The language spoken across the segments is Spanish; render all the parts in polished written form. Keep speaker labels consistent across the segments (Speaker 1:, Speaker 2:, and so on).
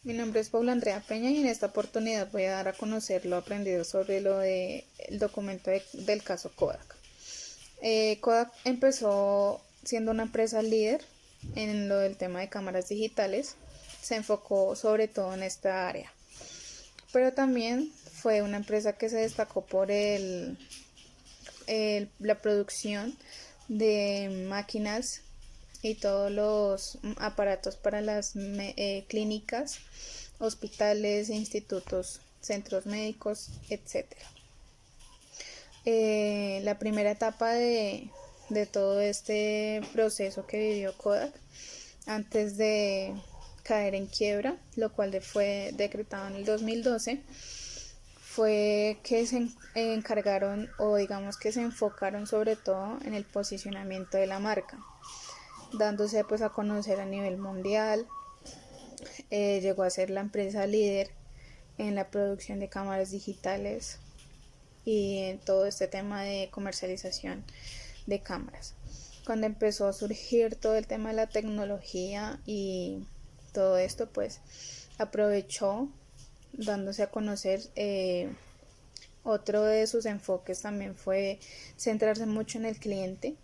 Speaker 1: Mi nombre es Paula Andrea Peña y en esta oportunidad voy a dar a conocer lo aprendido sobre lo del documento del caso Kodak. Kodak empezó siendo una empresa líder en lo del tema de cámaras digitales, se enfocó sobre todo en esta área, pero también fue una empresa que se destacó por la producción de máquinas y todos los aparatos para las clínicas, hospitales, institutos, centros médicos, etcétera. La primera etapa de todo este proceso que vivió Kodak antes de caer en quiebra, lo cual fue decretado en el 2012, fue que se encargaron o digamos que se enfocaron sobre todo en el posicionamiento de la marca, dándose pues a conocer a nivel mundial. Llegó a ser la empresa líder en la producción de cámaras digitales y en todo este tema de comercialización de cámaras. Cuando empezó a surgir todo el tema de la tecnología y todo esto, pues aprovechó dándose a conocer. Otro de sus enfoques también fue centrarse mucho en el cliente,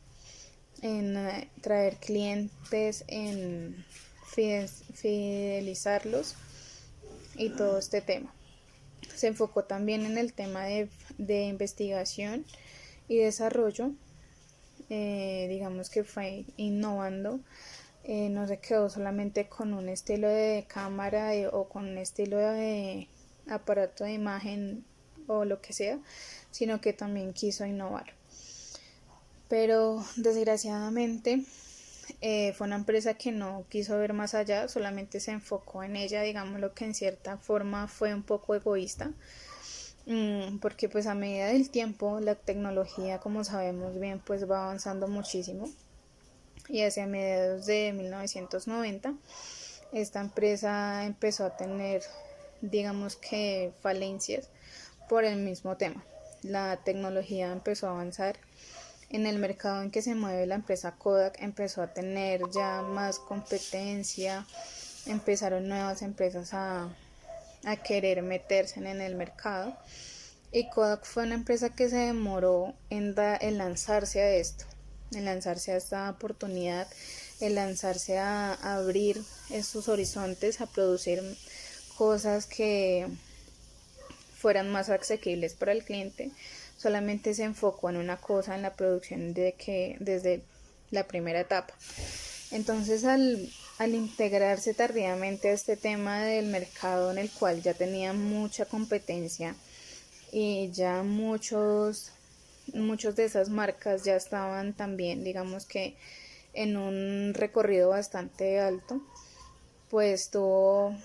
Speaker 1: en traer clientes, en fidelizarlos y todo este tema. Se enfocó también en el tema de investigación y desarrollo, digamos que fue innovando, no se quedó solamente con un estilo de cámara o con un estilo de aparato de imagen o lo que sea, sino que también quiso innovar. Pero desgraciadamente fue una empresa que no quiso ver más allá, solamente se enfocó en ella, digamos lo que en cierta forma fue un poco egoísta, porque pues a medida del tiempo la tecnología, como sabemos bien, pues va avanzando muchísimo, y hacia mediados de 1990 esta empresa empezó a tener, digamos que, falencias por el mismo tema. La tecnología empezó a avanzar. En el mercado en que se mueve la empresa Kodak empezó a tener ya más competencia, empezaron nuevas empresas a querer meterse en el mercado, y Kodak fue una empresa que se demoró en lanzarse a esto, en lanzarse a esta oportunidad, en lanzarse a abrir estos horizontes, a producir cosas que fueran más asequibles para el cliente. Solamente se enfocó en una cosa, en la producción desde la primera etapa. Entonces al integrarse tardíamente a este tema del mercado en el cual ya tenía mucha competencia y ya muchos de esas marcas ya estaban también, digamos que en un recorrido bastante alto, pues tuvo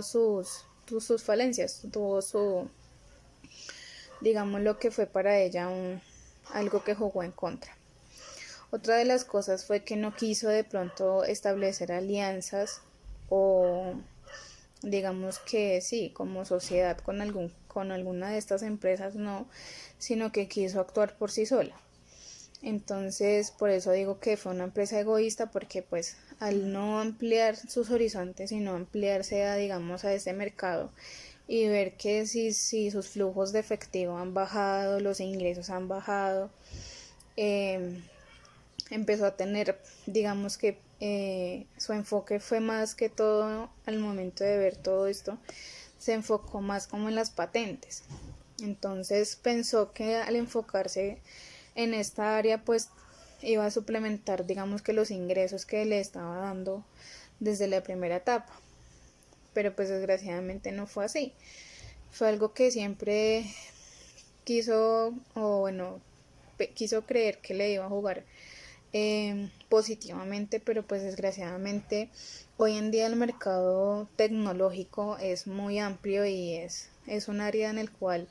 Speaker 1: sus falencias, digamos lo que fue para ella algo que jugó en contra. Otra de las cosas fue que no quiso de pronto establecer alianzas o digamos que sí, como sociedad con alguna de estas empresas, no, sino que quiso actuar por sí sola. Entonces, por eso digo que fue una empresa egoísta, porque pues al no ampliar sus horizontes y no ampliarse digamos a este mercado y ver que si sus flujos de efectivo han bajado, los ingresos han bajado, empezó a tener, digamos que su enfoque fue más que todo al momento de ver todo esto, se enfocó más como en las patentes. Entonces pensó que al enfocarse en esta área pues iba a suplementar, digamos que los ingresos que le estaba dando desde la primera etapa, pero pues desgraciadamente no fue así. Fue algo que siempre quiso, o bueno, quiso creer que le iba a jugar positivamente, pero pues desgraciadamente hoy en día el mercado tecnológico es muy amplio y es un área en el cual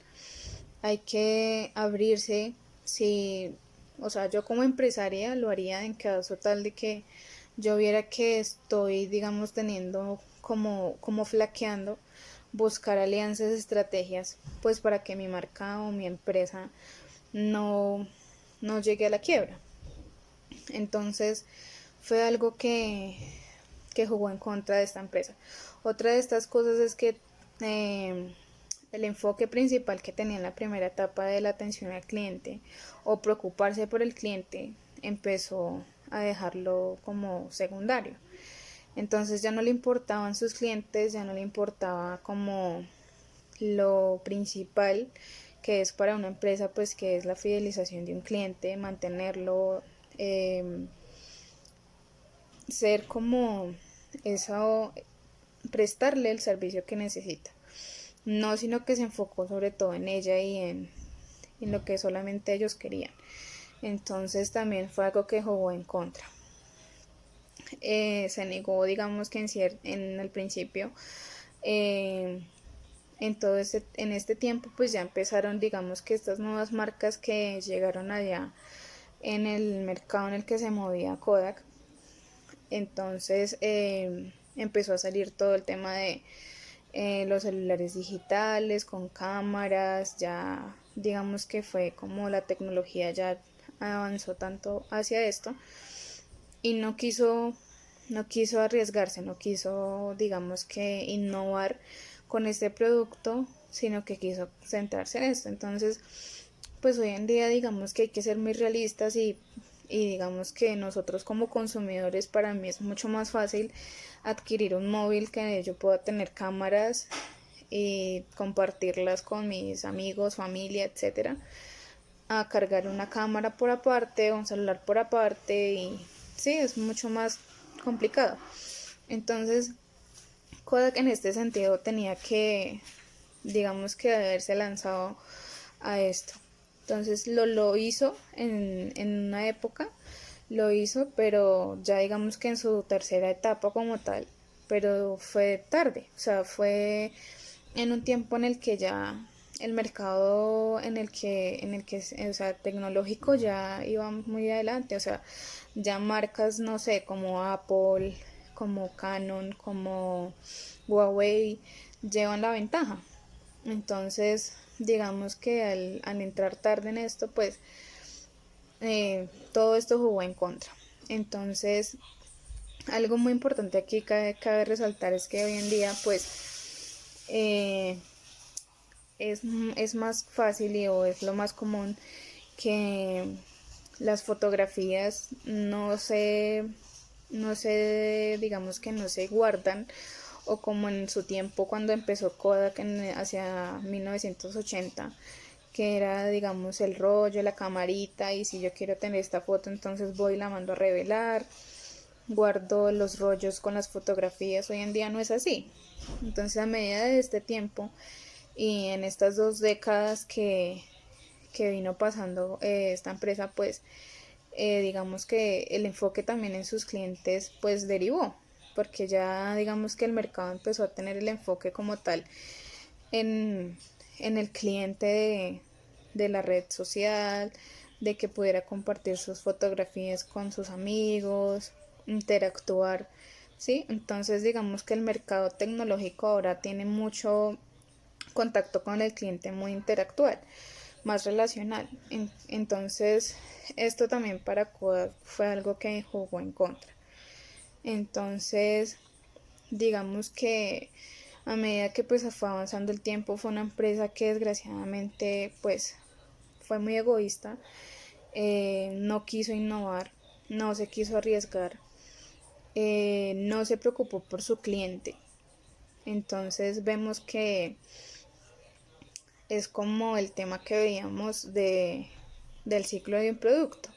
Speaker 1: hay que abrirse. Si, o sea, yo como empresaria lo haría en caso tal de que yo viera que estoy, digamos, teniendo como flaqueando, buscar alianzas, estrategias, pues para que mi marca o mi empresa no llegue a la quiebra. Entonces fue algo que que jugó en contra de esta empresa. Otra de estas cosas es que el enfoque principal que tenía en la primera etapa de la atención al cliente o preocuparse por el cliente empezó a dejarlo como secundario. Entonces ya no le importaban sus clientes, ya no le importaba como lo principal que es para una empresa, pues que es la fidelización de un cliente, mantenerlo, ser como eso, prestarle el servicio que necesita. No, sino que se enfocó sobre todo en ella y en lo que solamente ellos querían. Entonces también fue algo que jugó en contra. Se negó, digamos que en el principio, en este tiempo pues ya empezaron, digamos que estas nuevas marcas que llegaron allá en el mercado en el que se movía Kodak. Entonces empezó a salir todo el tema de los celulares digitales con cámaras, ya digamos que fue como la tecnología ya avanzó tanto hacia esto y no quiso arriesgarse, no quiso digamos que innovar con este producto, sino que quiso centrarse en esto. Entonces pues hoy en día digamos que hay que ser muy realistas y digamos que nosotros como consumidores, para mí es mucho más fácil adquirir un móvil que yo pueda tener cámaras y compartirlas con mis amigos, familia, etcétera, a cargar una cámara por aparte, un celular por aparte, y sí, es mucho más complicado. Entonces Kodak en este sentido tenía que, digamos que haberse lanzado a esto. Entonces lo hizo en una época, lo hizo, pero ya digamos que en su tercera etapa como tal, pero fue tarde, o sea, fue en un tiempo en el que ya el mercado o sea, tecnológico ya iba muy adelante, o sea, ya marcas, no sé, como Apple, como Canon, como Huawei, llevan la ventaja. Entonces, digamos que al entrar tarde en esto, pues todo esto jugó en contra. Entonces, algo muy importante aquí cabe resaltar es que hoy en día, pues, es más fácil o es lo más común que las fotografías digamos que no se guardan, o como en su tiempo cuando empezó Kodak hacia 1980, que era digamos el rollo, la camarita, y si yo quiero tener esta foto entonces voy y la mando a revelar, guardo los rollos con las fotografías. Hoy en día no es así. Entonces a medida de este tiempo y en estas 2 décadas que vino pasando esta empresa, pues digamos que el enfoque también en sus clientes pues derivó, porque ya digamos que el mercado empezó a tener el enfoque como tal en el cliente de la red social, de que pudiera compartir sus fotografías con sus amigos, interactuar, ¿sí? Entonces digamos que el mercado tecnológico ahora tiene mucho contacto con el cliente, muy interactual, más relacional. Entonces esto también para Kodak fue algo que jugó en contra. Entonces digamos que a medida que pues fue avanzando el tiempo, fue una empresa que desgraciadamente pues fue muy egoísta, no quiso innovar, no se quiso arriesgar, no se preocupó por su cliente. Entonces vemos que es como el tema que veíamos del ciclo de un producto.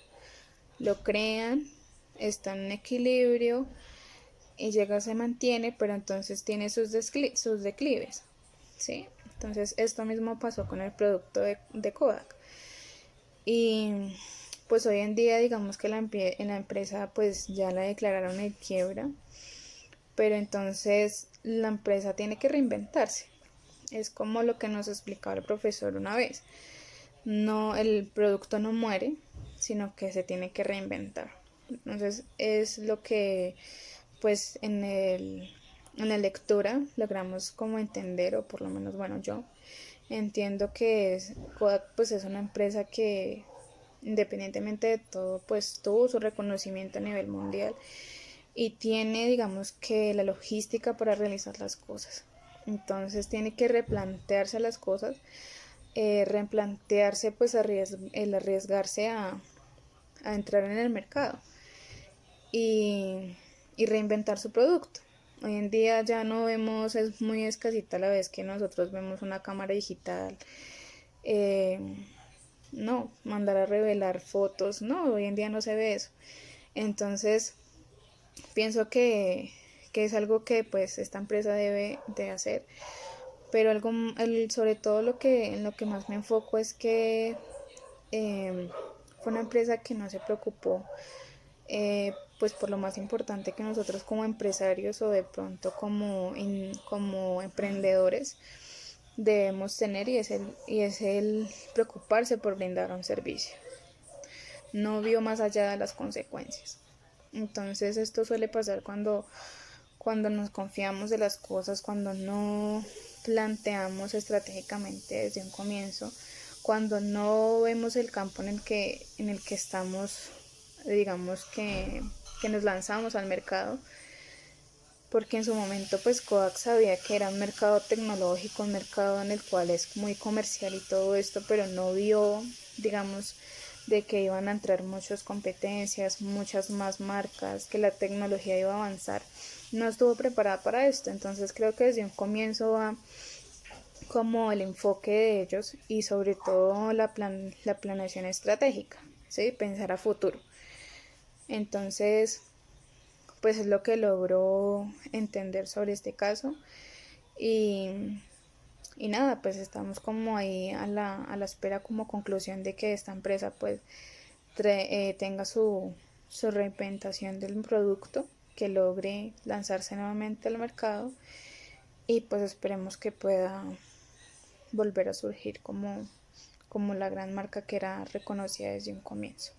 Speaker 1: Lo crean, está en equilibrio y llega, se mantiene, pero entonces tiene sus declives, ¿sí? Entonces esto mismo pasó con el producto de Kodak. Y pues hoy en día digamos que en la empresa pues ya la declararon en quiebra, pero entonces la empresa tiene que reinventarse. Es como lo que nos explicaba el profesor una vez. No, el producto no muere, sino que se tiene que reinventar. Entonces es lo que pues en la lectura logramos como entender, o por lo menos bueno, yo entiendo que Kodak pues es una empresa que independientemente de todo pues tuvo su reconocimiento a nivel mundial, y tiene, digamos que la logística para realizar las cosas. Entonces tiene que replantearse las cosas, replantearse pues el arriesgarse a entrar en el mercado y, y reinventar su producto. Hoy en día ya no vemos, es muy escasita la vez que nosotros vemos una cámara digital, eh, no, mandar a revelar fotos, no, hoy en día no se ve eso. Entonces, pienso que es algo que pues esta empresa debe de hacer, pero sobre todo en lo que más me enfoco es que fue una empresa que no se preocupó pues por lo más importante que nosotros como empresarios o de pronto como emprendedores debemos tener, y es el preocuparse por brindar un servicio. No vio más allá de las consecuencias. Entonces esto suele pasar cuando nos confiamos de las cosas, cuando no planteamos estratégicamente desde un comienzo, cuando no vemos el campo en el que estamos, digamos que nos lanzamos al mercado, porque en su momento pues Kodak sabía que era un mercado tecnológico, un mercado en el cual es muy comercial y todo esto, pero no vio, digamos, de que iban a entrar muchas competencias, muchas más marcas, que la tecnología iba a avanzar. No estuvo preparada para esto, entonces creo que desde un comienzo va como el enfoque de ellos y sobre todo la planeación estratégica, ¿sí? Pensar a futuro. Entonces, pues es lo que logro entender sobre este caso y, y nada, pues estamos como ahí a la espera como conclusión de que esta empresa pues tenga su reinventación del producto, que logre lanzarse nuevamente al mercado y pues esperemos que pueda volver a surgir como la gran marca que era reconocida desde un comienzo.